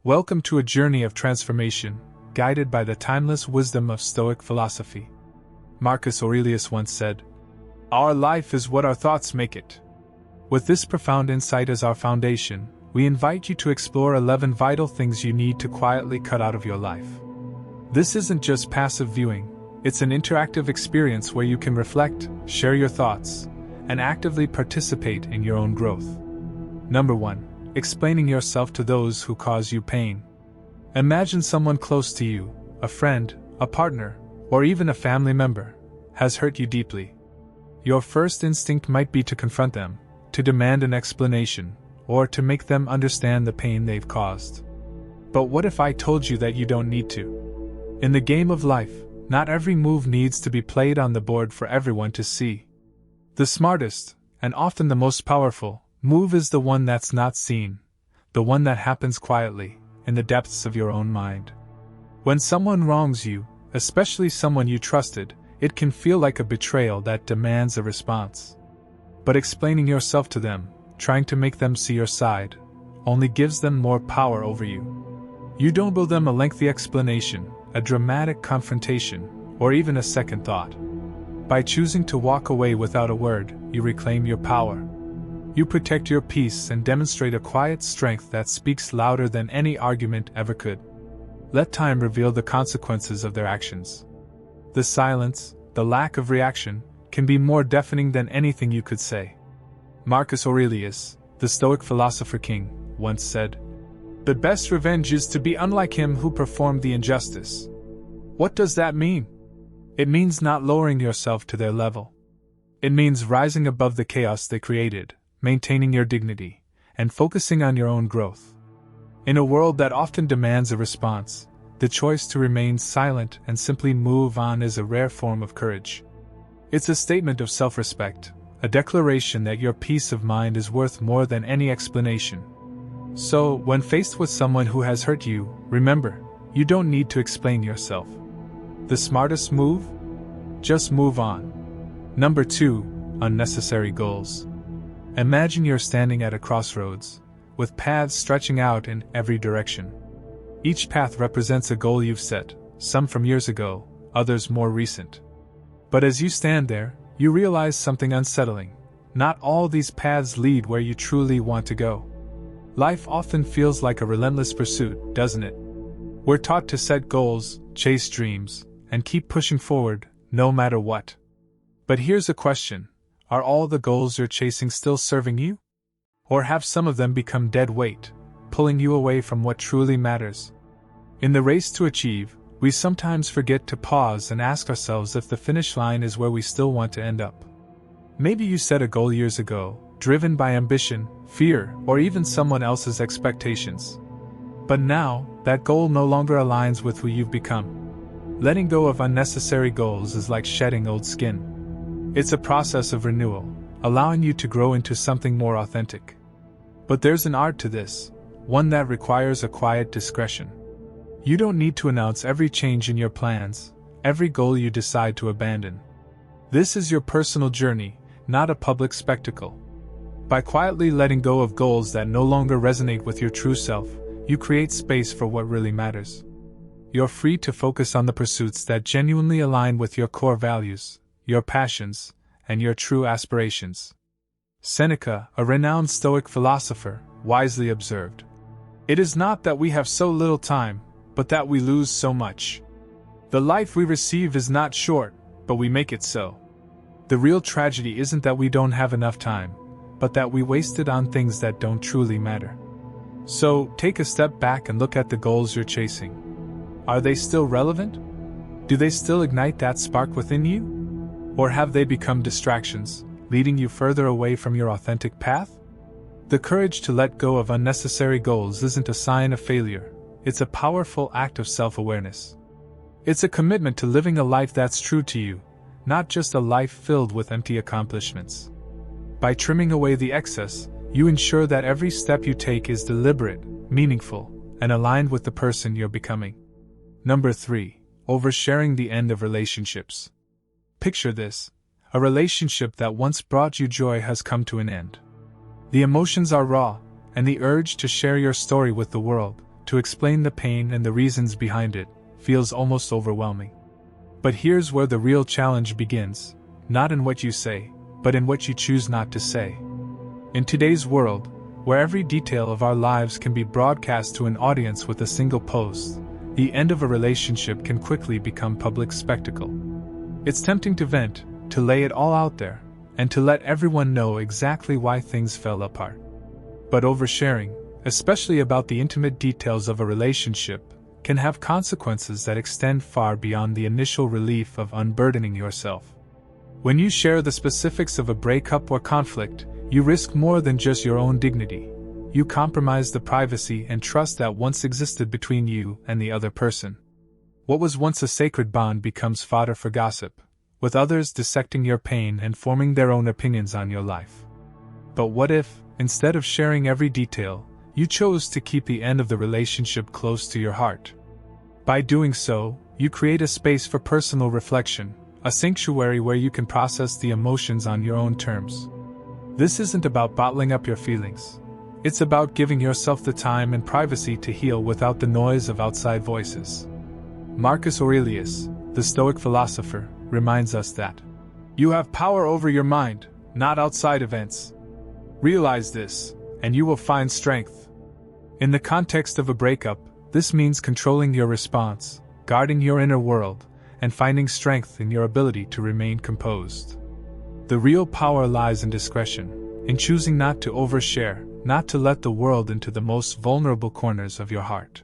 Welcome to a journey of transformation, guided by the timeless wisdom of Stoic philosophy. Marcus Aurelius once said, "Our life is what our thoughts make it." With this profound insight as our foundation, we invite you to explore 11 vital things you need to quietly cut out of your life. This isn't just passive viewing, it's an interactive experience where you can reflect, share your thoughts, and actively participate in your own growth. Number 1. Explaining yourself to those who cause you pain. Imagine someone close to you, a friend, a partner, or even a family member, has hurt you deeply. Your first instinct might be to confront them, to demand an explanation, or to make them understand the pain they've caused. But what if I told you that you don't need to? In the game of life, not every move needs to be played on the board for everyone to see. The smartest, and often the most powerful, move is the one that's not seen, the one that happens quietly, in the depths of your own mind. When someone wrongs you, especially someone you trusted, it can feel like a betrayal that demands a response. But explaining yourself to them, trying to make them see your side, only gives them more power over you. You don't owe them a lengthy explanation, a dramatic confrontation, or even a second thought. By choosing to walk away without a word, you reclaim your power. You protect your peace and demonstrate a quiet strength that speaks louder than any argument ever could. Let time reveal the consequences of their actions. The silence, the lack of reaction, can be more deafening than anything you could say. Marcus Aurelius, the Stoic philosopher king, once said, "The best revenge is to be unlike him who performed the injustice." What does that mean? It means not lowering yourself to their level. It means rising above the chaos they created, maintaining your dignity, and focusing on your own growth. In a world that often demands a response, the choice to remain silent and simply move on is a rare form of courage. It's a statement of self-respect, a declaration that your peace of mind is worth more than any explanation. So, when faced with someone who has hurt you, remember, you don't need to explain yourself. The smartest move? Just move on. Number 2. Unnecessary goals. Imagine you're standing at a crossroads, with paths stretching out in every direction. Each path represents a goal you've set, some from years ago, others more recent. But as you stand there, you realize something unsettling. Not all these paths lead where you truly want to go. Life often feels like a relentless pursuit, doesn't it? We're taught to set goals, chase dreams, and keep pushing forward, no matter what. But here's a question. Are all the goals you're chasing still serving you? Or have some of them become dead weight, pulling you away from what truly matters? In the race to achieve, we sometimes forget to pause and ask ourselves if the finish line is where we still want to end up. Maybe you set a goal years ago, driven by ambition, fear, or even someone else's expectations. But now, that goal no longer aligns with who you've become. Letting go of unnecessary goals is like shedding old skin. It's a process of renewal, allowing you to grow into something more authentic. But there's an art to this, one that requires a quiet discretion. You don't need to announce every change in your plans, every goal you decide to abandon. This is your personal journey, not a public spectacle. By quietly letting go of goals that no longer resonate with your true self, you create space for what really matters. You're free to focus on the pursuits that genuinely align with your core values, your passions, and your true aspirations. Seneca, a renowned Stoic philosopher, wisely observed, "It is not that we have so little time, but that we lose so much. The life we receive is not short, but we make it so." The real tragedy isn't that we don't have enough time, but that we waste it on things that don't truly matter. So, take a step back and look at the goals you're chasing. Are they still relevant? Do they still ignite that spark within you? Or have they become distractions, leading you further away from your authentic path? The courage to let go of unnecessary goals isn't a sign of failure, it's a powerful act of self-awareness. It's a commitment to living a life that's true to you, not just a life filled with empty accomplishments. By trimming away the excess, you ensure that every step you take is deliberate, meaningful, and aligned with the person you're becoming. Number 3. Oversharing the end of relationships. Picture this. A relationship that once brought you joy has come to an end. The emotions are raw, and the urge to share your story with the world, to explain the pain and the reasons behind it, feels almost overwhelming. But here's where the real challenge begins, not in what you say, but in what you choose not to say. In today's world, where every detail of our lives can be broadcast to an audience with a single post, the end of a relationship can quickly become public spectacle. It's tempting to vent, to lay it all out there, and to let everyone know exactly why things fell apart. But oversharing, especially about the intimate details of a relationship, can have consequences that extend far beyond the initial relief of unburdening yourself. When you share the specifics of a breakup or conflict, you risk more than just your own dignity. You compromise the privacy and trust that once existed between you and the other person. What was once a sacred bond becomes fodder for gossip, with others dissecting your pain and forming their own opinions on your life. But what if, instead of sharing every detail, you chose to keep the end of the relationship close to your heart? By doing so, you create a space for personal reflection, a sanctuary where you can process the emotions on your own terms. This isn't about bottling up your feelings. It's about giving yourself the time and privacy to heal without the noise of outside voices. Marcus Aurelius, the Stoic philosopher, reminds us that you have power over your mind, not outside events. Realize this, and you will find strength. In the context of a breakup, this means controlling your response, guarding your inner world, and finding strength in your ability to remain composed. The real power lies in discretion, in choosing not to overshare, not to let the world into the most vulnerable corners of your heart.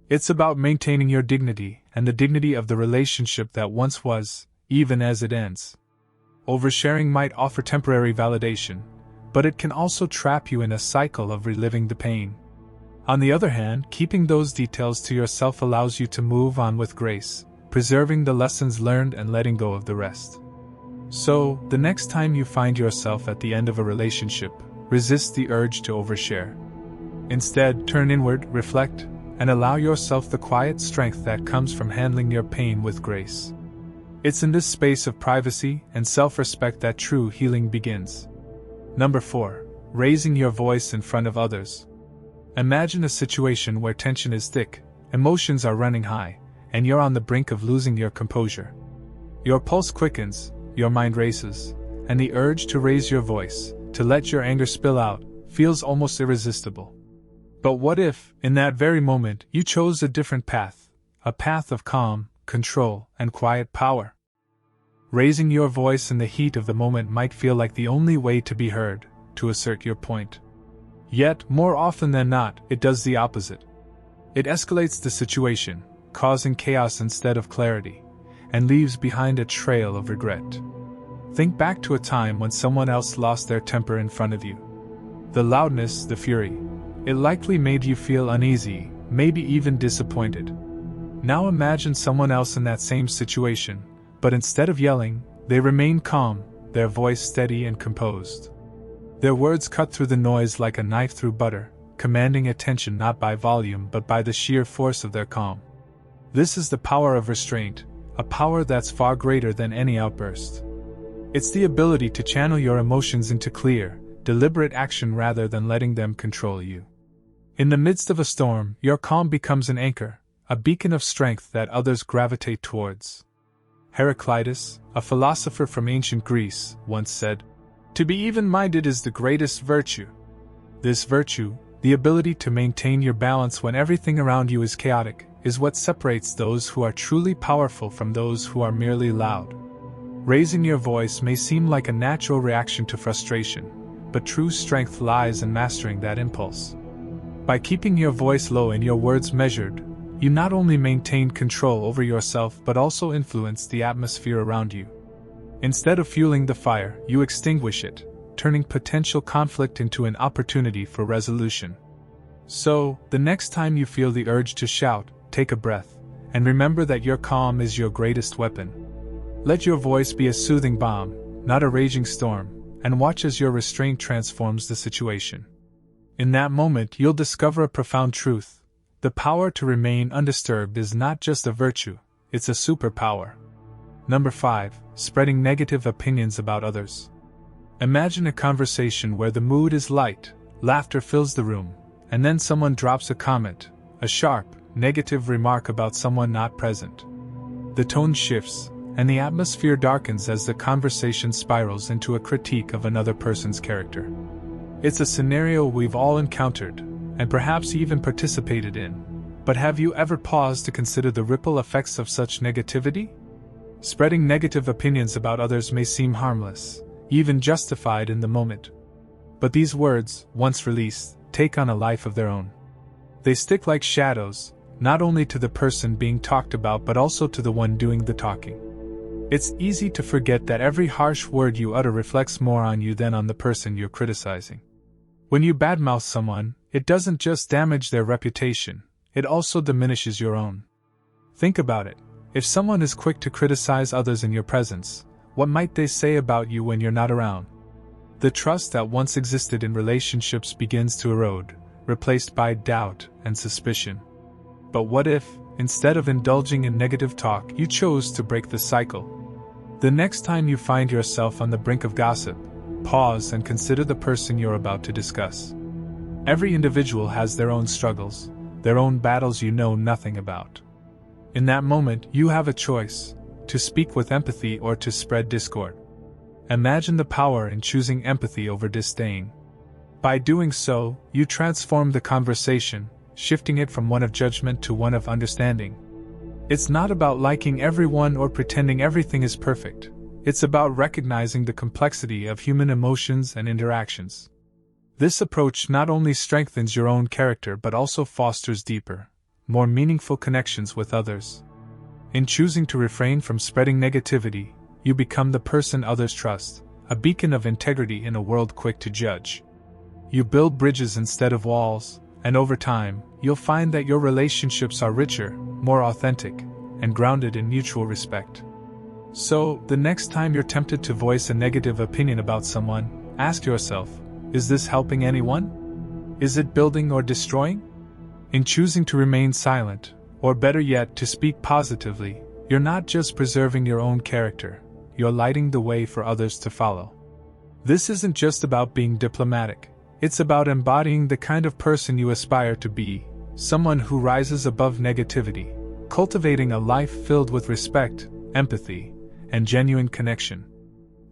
It's about maintaining your dignity and the dignity of the relationship that once was, even as it ends. Oversharing might offer temporary validation, but it can also trap you in a cycle of reliving the pain. On the other hand, keeping those details to yourself allows you to move on with grace, preserving the lessons learned and letting go of the rest. So, the next time you find yourself at the end of a relationship, resist the urge to overshare. Instead, turn inward, reflect, and allow yourself the quiet strength that comes from handling your pain with grace. It's in this space of privacy and self-respect that true healing begins. Number 4. Raising your voice in front of others. Imagine a situation where tension is thick, emotions are running high, and you're on the brink of losing your composure. Your pulse quickens, your mind races, and the urge to raise your voice, to let your anger spill out, feels almost irresistible. But what if, in that very moment, you chose a different path, a path of calm, control, and quiet power? Raising your voice in the heat of the moment might feel like the only way to be heard, to assert your point. Yet, more often than not, it does the opposite. It escalates the situation, causing chaos instead of clarity, and leaves behind a trail of regret. Think back to a time when someone else lost their temper in front of you. The loudness, the fury, it likely made you feel uneasy, maybe even disappointed. Now imagine someone else in that same situation, but instead of yelling, they remain calm, their voice steady and composed. Their words cut through the noise like a knife through butter, commanding attention not by volume but by the sheer force of their calm. This is the power of restraint, a power that's far greater than any outburst. It's the ability to channel your emotions into clear, deliberate action rather than letting them control you. In the midst of a storm, your calm becomes an anchor, a beacon of strength that others gravitate towards. Heraclitus, a philosopher from ancient Greece, once said, "To be even-minded is the greatest virtue." This virtue, the ability to maintain your balance when everything around you is chaotic, is what separates those who are truly powerful from those who are merely loud. Raising your voice may seem like a natural reaction to frustration, but true strength lies in mastering that impulse. By keeping your voice low and your words measured, you not only maintain control over yourself but also influence the atmosphere around you. Instead of fueling the fire, you extinguish it, turning potential conflict into an opportunity for resolution. So, the next time you feel the urge to shout, take a breath, and remember that your calm is your greatest weapon. Let your voice be a soothing balm, not a raging storm, and watch as your restraint transforms the situation. In that moment, you'll discover a profound truth. The power to remain undisturbed is not just a virtue, it's a superpower. Number 5. Spreading negative opinions about others. Imagine a conversation where the mood is light, laughter fills the room, and then someone drops a comment, a sharp, negative remark about someone not present. The tone shifts, and the atmosphere darkens as the conversation spirals into a critique of another person's character. It's a scenario we've all encountered, and perhaps even participated in, but have you ever paused to consider the ripple effects of such negativity? Spreading negative opinions about others may seem harmless, even justified in the moment. But these words, once released, take on a life of their own. They stick like shadows, not only to the person being talked about but also to the one doing the talking. It's easy to forget that every harsh word you utter reflects more on you than on the person you're criticizing. When you badmouth someone, it doesn't just damage their reputation, it also diminishes your own. Think about it. If someone is quick to criticize others in your presence, what might they say about you when you're not around? The trust that once existed in relationships begins to erode, replaced by doubt and suspicion. But what if, instead of indulging in negative talk, you chose to break the cycle? The next time you find yourself on the brink of gossip, pause and consider the person you're about to discuss. Every individual has their own struggles, their own battles you know nothing about. In that moment, you have a choice: to speak with empathy or to spread discord. Imagine the power in choosing empathy over disdain. By doing so, you transform the conversation, shifting it from one of judgment to one of understanding. It's not about liking everyone or pretending everything is perfect. It's about recognizing the complexity of human emotions and interactions. This approach not only strengthens your own character but also fosters deeper, more meaningful connections with others. In choosing to refrain from spreading negativity, you become the person others trust, a beacon of integrity in a world quick to judge. You build bridges instead of walls, and over time, you'll find that your relationships are richer, more authentic, and grounded in mutual respect. So, the next time you're tempted to voice a negative opinion about someone, ask yourself, is this helping anyone? Is it building or destroying? In choosing to remain silent, or better yet to speak positively, you're not just preserving your own character, you're lighting the way for others to follow. This isn't just about being diplomatic, it's about embodying the kind of person you aspire to be, someone who rises above negativity, cultivating a life filled with respect, empathy, and genuine connection.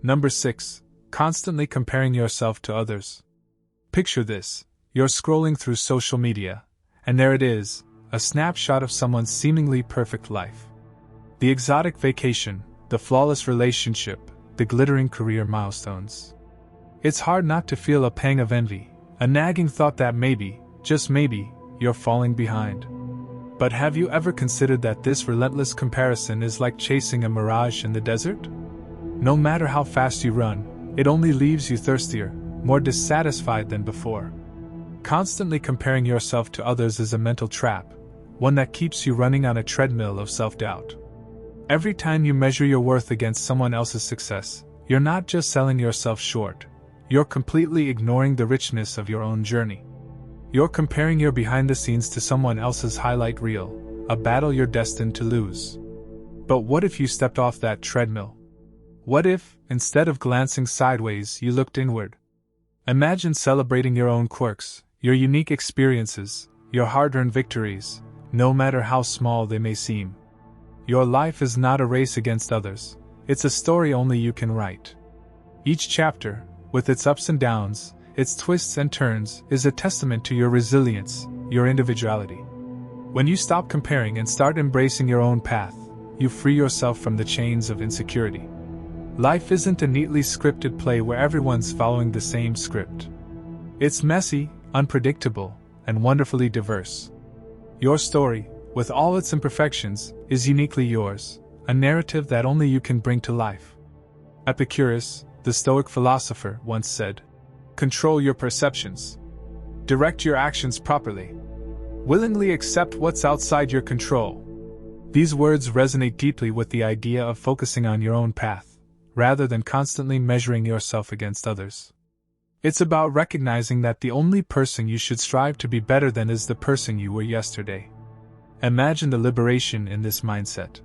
Number 6. Constantly comparing yourself to others. Picture this: you're scrolling through social media, and there it is, a snapshot of someone's seemingly perfect life. The exotic vacation, the flawless relationship, the glittering career milestones. It's hard not to feel a pang of envy, a nagging thought that maybe, just maybe, you're falling behind. But have you ever considered that this relentless comparison is like chasing a mirage in the desert? No matter how fast you run, it only leaves you thirstier, more dissatisfied than before. Constantly comparing yourself to others is a mental trap, one that keeps you running on a treadmill of self-doubt. Every time you measure your worth against someone else's success, you're not just selling yourself short, you're completely ignoring the richness of your own journey. You're comparing your behind the scenes to someone else's highlight reel, a battle you're destined to lose. But what if you stepped off that treadmill? What if, instead of glancing sideways, you looked inward? Imagine celebrating your own quirks, your unique experiences, your hard-earned victories, no matter how small they may seem. Your life is not a race against others, it's a story only you can write. Each chapter, with its ups and downs, its twists and turns, is a testament to your resilience, your individuality. When you stop comparing and start embracing your own path, you free yourself from the chains of insecurity. Life isn't a neatly scripted play where everyone's following the same script. It's messy, unpredictable, and wonderfully diverse. Your story, with all its imperfections, is uniquely yours, a narrative that only you can bring to life. Epicurus, the Stoic philosopher, once said, "Control your perceptions. Direct your actions properly. Willingly accept what's outside your control." These words resonate deeply with the idea of focusing on your own path, rather than constantly measuring yourself against others. It's about recognizing that the only person you should strive to be better than is the person you were yesterday. Imagine the liberation in this mindset.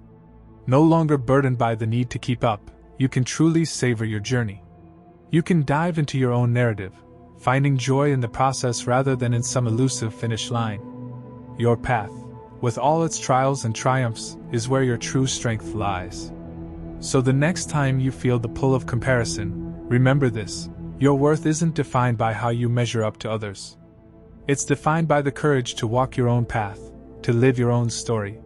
No longer burdened by the need to keep up, you can truly savor your journey. You can dive into your own narrative, finding joy in the process rather than in some elusive finish line. your path, with all its trials and triumphs, is where your true strength lies. So the next time you feel the pull of comparison, remember this: your worth isn't defined by how you measure up to others. It's defined by the courage to walk your own path, to live your own story.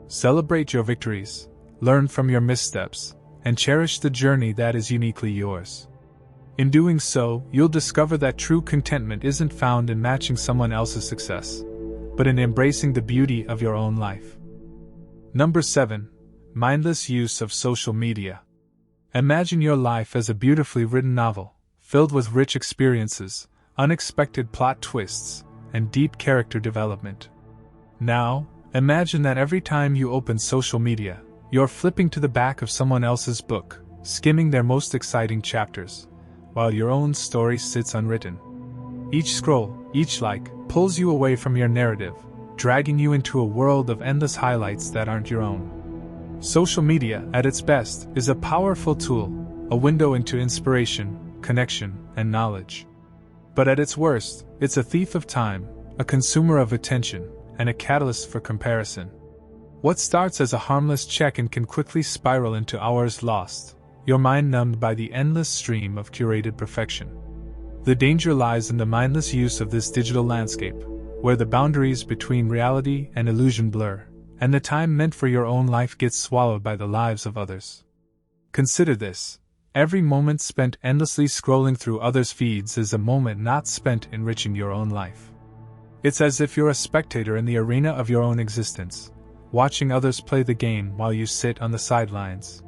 Celebrate your victories, learn from your missteps, and cherish the journey that is uniquely yours. In doing so, you'll discover that true contentment isn't found in matching someone else's success, but in embracing the beauty of your own life. Number 7. Mindless use of social media. Imagine your life as a beautifully written novel, filled with rich experiences, unexpected plot twists, and deep character development. Now, imagine that every time you open social media, you're flipping to the back of someone else's book, skimming their most exciting chapters, while your own story sits unwritten. Each scroll, each like, pulls you away from your narrative, dragging you into a world of endless highlights that aren't your own. Social media, at its best, is a powerful tool, a window into inspiration, connection, and knowledge. But at its worst, it's a thief of time, a consumer of attention, and a catalyst for comparison. What starts as a harmless check-in can quickly spiral into hours lost, your mind numbed by the endless stream of curated perfection. The danger lies in the mindless use of this digital landscape, where the boundaries between reality and illusion blur, and the time meant for your own life gets swallowed by the lives of others. Consider this: every moment spent endlessly scrolling through others' feeds is a moment not spent enriching your own life. It's as if you're a spectator in the arena of your own existence, watching others play the game while you sit on the sidelines.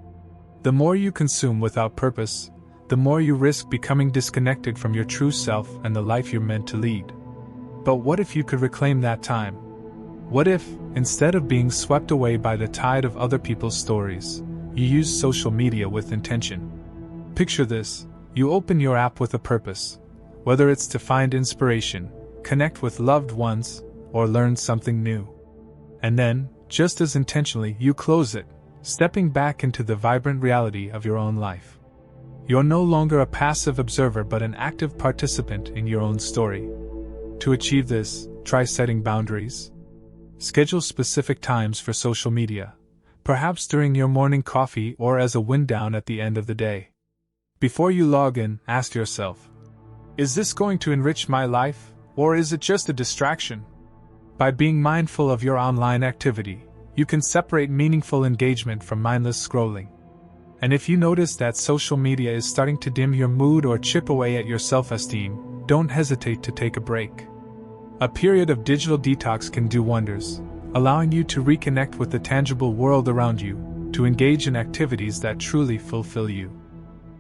The more you consume without purpose, the more you risk becoming disconnected from your true self and the life you're meant to lead. But what if you could reclaim that time? What if, instead of being swept away by the tide of other people's stories, you use social media with intention? Picture this: you open your app with a purpose, whether it's to find inspiration, connect with loved ones, or learn something new. And then, just as intentionally, you close it, stepping back into the vibrant reality of your own life. You're no longer a passive observer but an active participant in your own story. To achieve this, try setting boundaries. Schedule specific times for social media, perhaps during your morning coffee or as a wind down at the end of the day. Before you log in, ask yourself, is this going to enrich my life, or is it just a distraction? By being mindful of your online activity, you can separate meaningful engagement from mindless scrolling. And if you notice that social media is starting to dim your mood or chip away at your self-esteem, don't hesitate to take a break. A period of digital detox can do wonders, allowing you to reconnect with the tangible world around you, to engage in activities that truly fulfill you.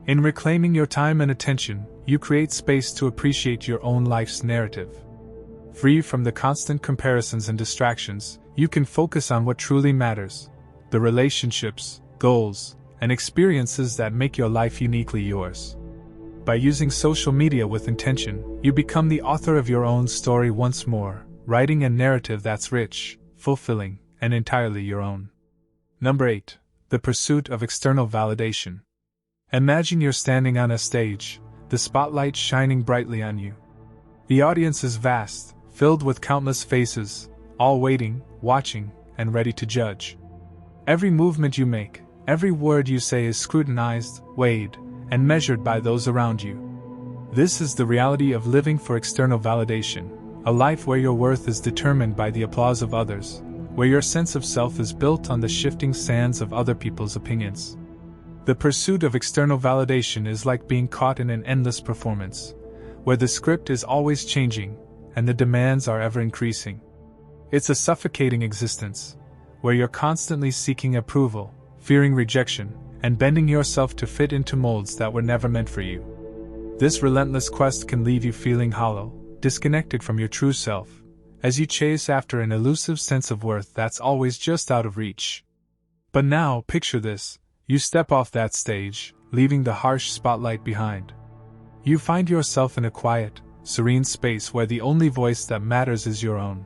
In reclaiming your time and attention, you create space to appreciate your own life's narrative. Free from the constant comparisons and distractions, you can focus on what truly matters: the relationships, goals, and experiences that make your life uniquely yours. By using social media with intention, you become the author of your own story once more, writing a narrative that's rich, fulfilling, and entirely your own. Number 8. The pursuit of external validation. Imagine you're standing on a stage, the spotlight shining brightly on you. The audience is vast, filled with countless faces, all waiting, watching, and ready to judge. Every movement you make, every word you say is scrutinized, weighed, and measured by those around you. This is the reality of living for external validation, a life where your worth is determined by the applause of others, where your sense of self is built on the shifting sands of other people's opinions. The pursuit of external validation is like being caught in an endless performance, where the script is always changing, and the demands are ever increasing. It's a suffocating existence, where you're constantly seeking approval, fearing rejection, and bending yourself to fit into molds that were never meant for you. This relentless quest can leave you feeling hollow, disconnected from your true self, as you chase after an elusive sense of worth that's always just out of reach. But now, picture this: you step off that stage, leaving the harsh spotlight behind. You find yourself in a quiet, serene space where the only voice that matters is your own.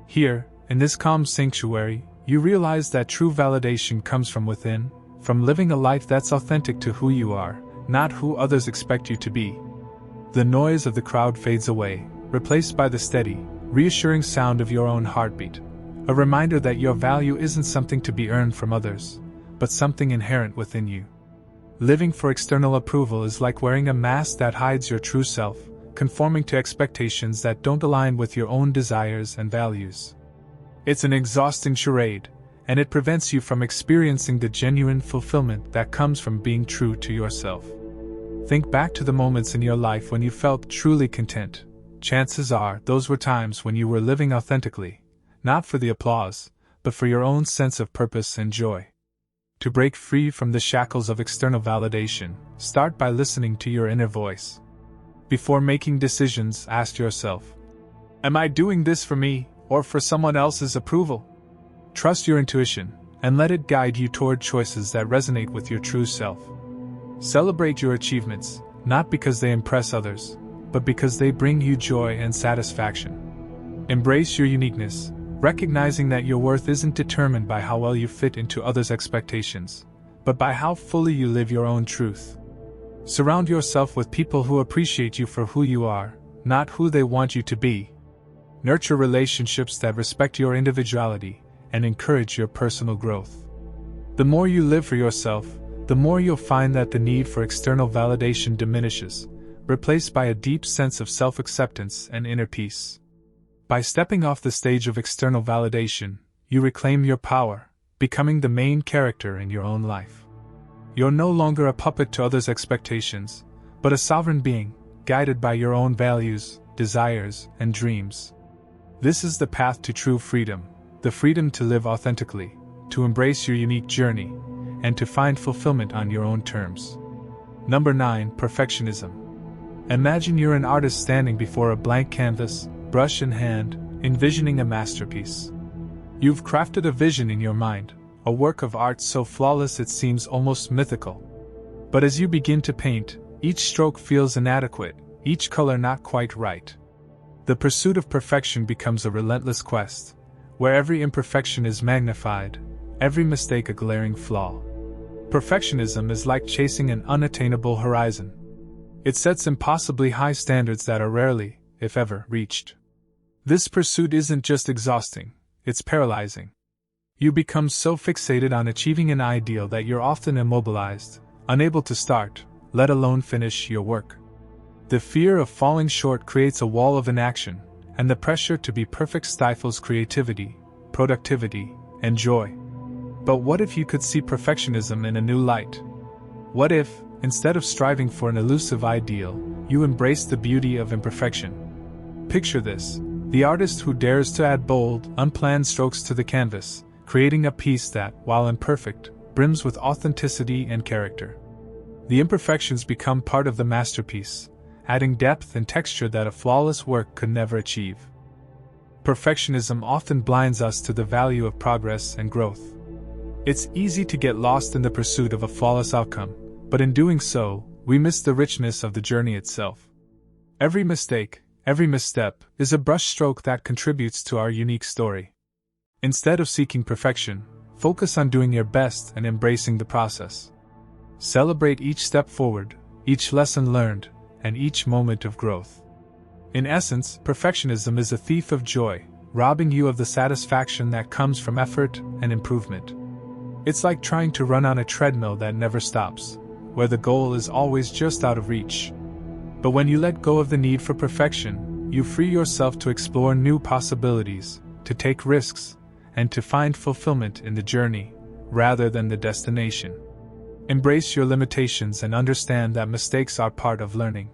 Here, in this calm sanctuary, you realize that true validation comes from within, from living a life that's authentic to who you are, not who others expect you to be. The noise of the crowd fades away, replaced by the steady, reassuring sound of your own heartbeat, a reminder that your value isn't something to be earned from others, but something inherent within you. Living for external approval is like wearing a mask that hides your true self, conforming to expectations that don't align with your own desires and values. It's an exhausting charade, and it prevents you from experiencing the genuine fulfillment that comes from being true to yourself. Think back to the moments in your life when you felt truly content. Chances are those were times when you were living authentically, not for the applause, but for your own sense of purpose and joy. To break free from the shackles of external validation, start by listening to your inner voice. Before making decisions, ask yourself, am I doing this for me, or for someone else's approval? Trust your intuition, and let it guide you toward choices that resonate with your true self. Celebrate your achievements, not because they impress others, but because they bring you joy and satisfaction. Embrace your uniqueness, recognizing that your worth isn't determined by how well you fit into others' expectations, but by how fully you live your own truth. Surround yourself with people who appreciate you for who you are, not who they want you to be. Nurture relationships that respect your individuality and encourage your personal growth. The more you live for yourself, the more you'll find that the need for external validation diminishes, replaced by a deep sense of self-acceptance and inner peace. By stepping off the stage of external validation, you reclaim your power, becoming the main character in your own life. You're no longer a puppet to others' expectations, but a sovereign being, guided by your own values, desires, and dreams. This is the path to true freedom, the freedom to live authentically, to embrace your unique journey, and to find fulfillment on your own terms. Number 9. Perfectionism. Imagine you're an artist standing before a blank canvas, brush in hand, envisioning a masterpiece. You've crafted a vision in your mind, a work of art so flawless it seems almost mythical. But as you begin to paint, each stroke feels inadequate, each color not quite right. The pursuit of perfection becomes a relentless quest, where every imperfection is magnified, every mistake a glaring flaw. Perfectionism is like chasing an unattainable horizon. It sets impossibly high standards that are rarely, if ever, reached. This pursuit isn't just exhausting, it's paralyzing. You become so fixated on achieving an ideal that you're often immobilized, unable to start, let alone finish your work. The fear of falling short creates a wall of inaction, and the pressure to be perfect stifles creativity, productivity, and joy. But what if you could see perfectionism in a new light? What if, instead of striving for an elusive ideal, you embrace the beauty of imperfection? Picture this: the artist who dares to add bold, unplanned strokes to the canvas, creating a piece that, while imperfect, brims with authenticity and character. The imperfections become part of the masterpiece, adding depth and texture that a flawless work could never achieve. Perfectionism often blinds us to the value of progress and growth. It's easy to get lost in the pursuit of a flawless outcome, but in doing so, we miss the richness of the journey itself. Every mistake, every misstep, is a brushstroke that contributes to our unique story. Instead of seeking perfection, focus on doing your best and embracing the process. Celebrate each step forward, each lesson learned, and each moment of growth. In essence, perfectionism is a thief of joy, robbing you of the satisfaction that comes from effort and improvement. It's like trying to run on a treadmill that never stops, where the goal is always just out of reach. But when you let go of the need for perfection, you free yourself to explore new possibilities, to take risks, and to find fulfillment in the journey, rather than the destination. Embrace your limitations and understand that mistakes are part of learning.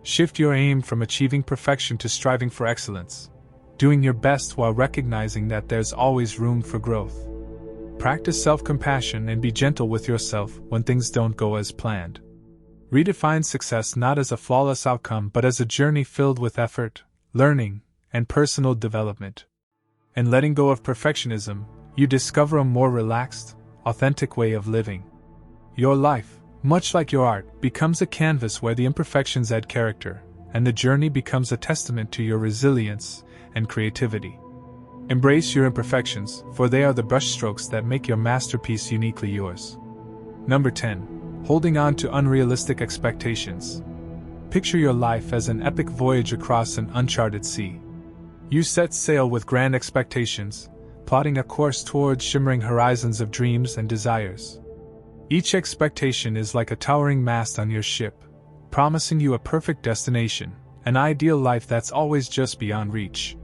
Shift your aim from achieving perfection to striving for excellence, doing your best while recognizing that there's always room for growth. Practice self-compassion and be gentle with yourself when things don't go as planned. Redefine success not as a flawless outcome but as a journey filled with effort, learning, and personal development. In letting go of perfectionism, you discover a more relaxed, authentic way of living. Your life, much like your art, becomes a canvas where the imperfections add character, and the journey becomes a testament to your resilience and creativity. Embrace your imperfections, for they are the brushstrokes that make your masterpiece uniquely yours. Number 10. Holding on to unrealistic expectations. Picture your life as an epic voyage across an uncharted sea. You set sail with grand expectations, plotting a course towards shimmering horizons of dreams and desires. Each expectation is like a towering mast on your ship, promising you a perfect destination, an ideal life that's always just beyond reach.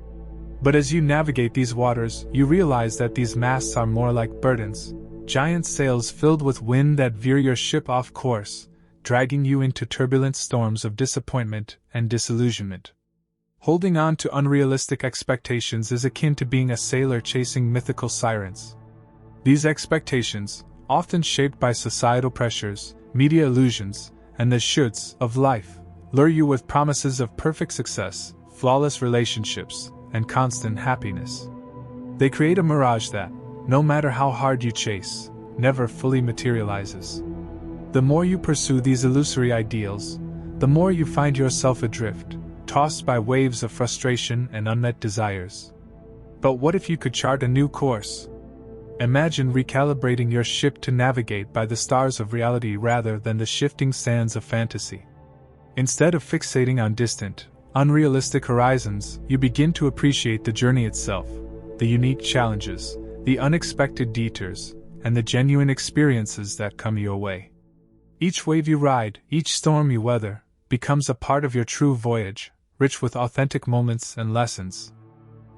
But as you navigate these waters, you realize that these masts are more like burdens, giant sails filled with wind that veer your ship off course, dragging you into turbulent storms of disappointment and disillusionment. Holding on to unrealistic expectations is akin to being a sailor chasing mythical sirens. These expectations, often shaped by societal pressures, media illusions, and the shoulds of life, lure you with promises of perfect success, flawless relationships, and constant happiness. They create a mirage that, no matter how hard you chase, never fully materializes. The more you pursue these illusory ideals, the more you find yourself adrift, tossed by waves of frustration and unmet desires. But what if you could chart a new course? Imagine recalibrating your ship to navigate by the stars of reality rather than the shifting sands of fantasy. Instead of fixating on distant, unrealistic horizons, you begin to appreciate the journey itself, the unique challenges, the unexpected detours, and the genuine experiences that come your way. Each wave you ride, each storm you weather, becomes a part of your true voyage, rich with authentic moments and lessons.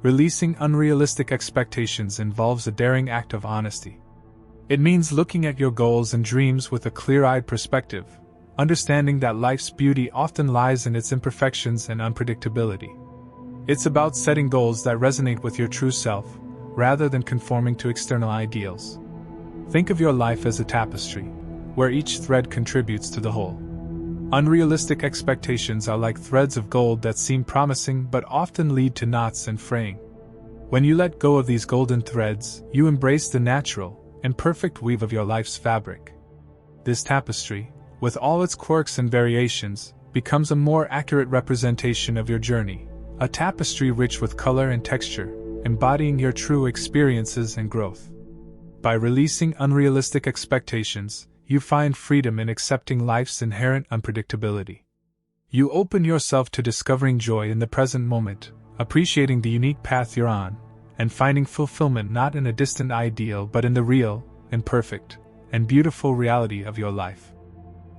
Releasing unrealistic expectations involves a daring act of honesty. It means looking at your goals and dreams with a clear-eyed perspective, understanding that life's beauty often lies in its imperfections and unpredictability. It's about setting goals that resonate with your true self, rather than conforming to external ideals. Think of your life as a tapestry, where each thread contributes to the whole. Unrealistic expectations are like threads of gold that seem promising but often lead to knots and fraying. When you let go of these golden threads, you embrace the natural, imperfect weave of your life's fabric. This tapestry, with all its quirks and variations, becomes a more accurate representation of your journey, a tapestry rich with color and texture, embodying your true experiences and growth. By releasing unrealistic expectations, you find freedom in accepting life's inherent unpredictability. You open yourself to discovering joy in the present moment, appreciating the unique path you're on, and finding fulfillment not in a distant ideal but in the real, imperfect, and beautiful reality of your life.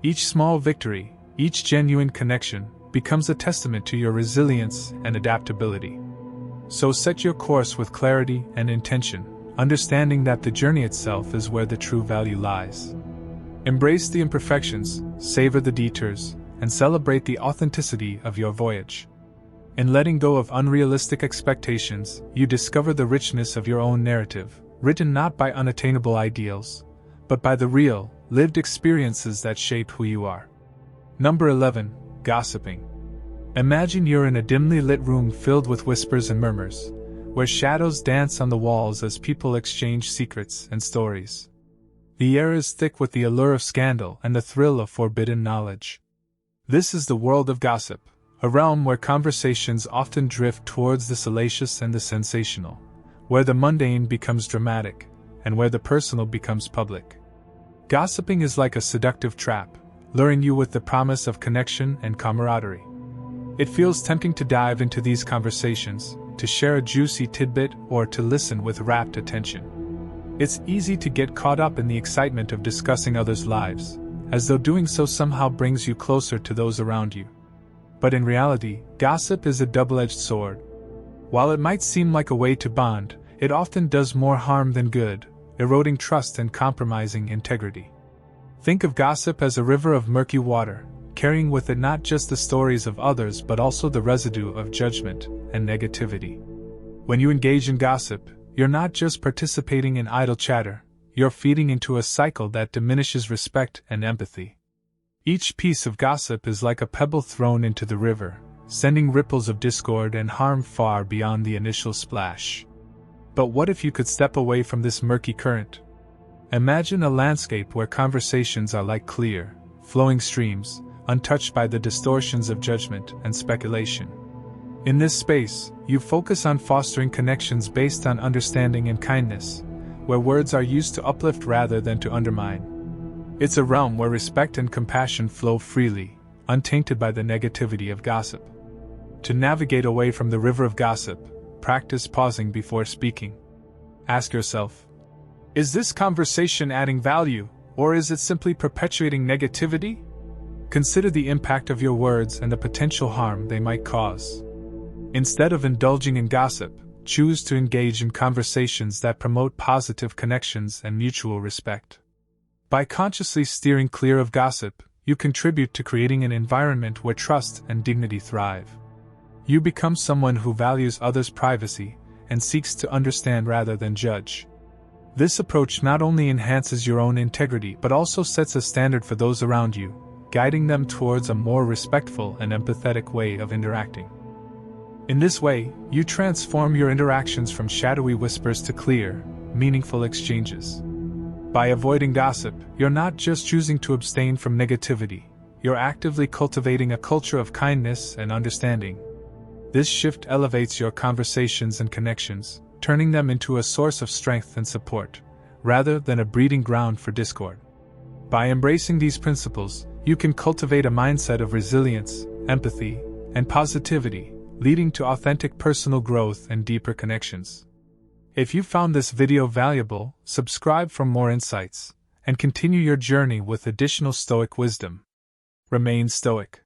Each small victory, each genuine connection, becomes a testament to your resilience and adaptability. So set your course with clarity and intention, understanding that the journey itself is where the true value lies. Embrace the imperfections, savor the detours, and celebrate the authenticity of your voyage. In letting go of unrealistic expectations, you discover the richness of your own narrative, written not by unattainable ideals, but by the real, lived experiences that shape who you are. Number 11. Gossiping. Imagine you're in a dimly lit room filled with whispers and murmurs, where shadows dance on the walls as people exchange secrets and stories. The air is thick with the allure of scandal and the thrill of forbidden knowledge. This is the world of gossip, a realm where conversations often drift towards the salacious and the sensational, where the mundane becomes dramatic, and where the personal becomes public. Gossiping is like a seductive trap, luring you with the promise of connection and camaraderie. It feels tempting to dive into these conversations, to share a juicy tidbit, or to listen with rapt attention. It's easy to get caught up in the excitement of discussing others' lives, as though doing so somehow brings you closer to those around you. But in reality, gossip is a double-edged sword. While it might seem like a way to bond, it often does more harm than good, eroding trust and compromising integrity. Think of gossip as a river of murky water, carrying with it not just the stories of others but also the residue of judgment and negativity. When you engage in gossip, you're not just participating in idle chatter, you're feeding into a cycle that diminishes respect and empathy. Each piece of gossip is like a pebble thrown into the river, sending ripples of discord and harm far beyond the initial splash. But what if you could step away from this murky current? Imagine a landscape where conversations are like clear, flowing streams, untouched by the distortions of judgment and speculation. In this space, you focus on fostering connections based on understanding and kindness, where words are used to uplift rather than to undermine. It's a realm where respect and compassion flow freely, untainted by the negativity of gossip. To navigate away from the river of gossip, practice pausing before speaking. Ask yourself, is this conversation adding value, or is it simply perpetuating negativity? Consider the impact of your words and the potential harm they might cause. Instead of indulging in gossip, choose to engage in conversations that promote positive connections and mutual respect. By consciously steering clear of gossip, you contribute to creating an environment where trust and dignity thrive. You become someone who values others' privacy and seeks to understand rather than judge. This approach not only enhances your own integrity but also sets a standard for those around you, guiding them towards a more respectful and empathetic way of interacting. In this way, you transform your interactions from shadowy whispers to clear, meaningful exchanges. By avoiding gossip, you're not just choosing to abstain from negativity, you're actively cultivating a culture of kindness and understanding. This shift elevates your conversations and connections, turning them into a source of strength and support, rather than a breeding ground for discord. By embracing these principles, you can cultivate a mindset of resilience, empathy, and positivity, leading to authentic personal growth and deeper connections. If you found this video valuable, subscribe for more insights, and continue your journey with additional Stoic wisdom. Remain Stoic.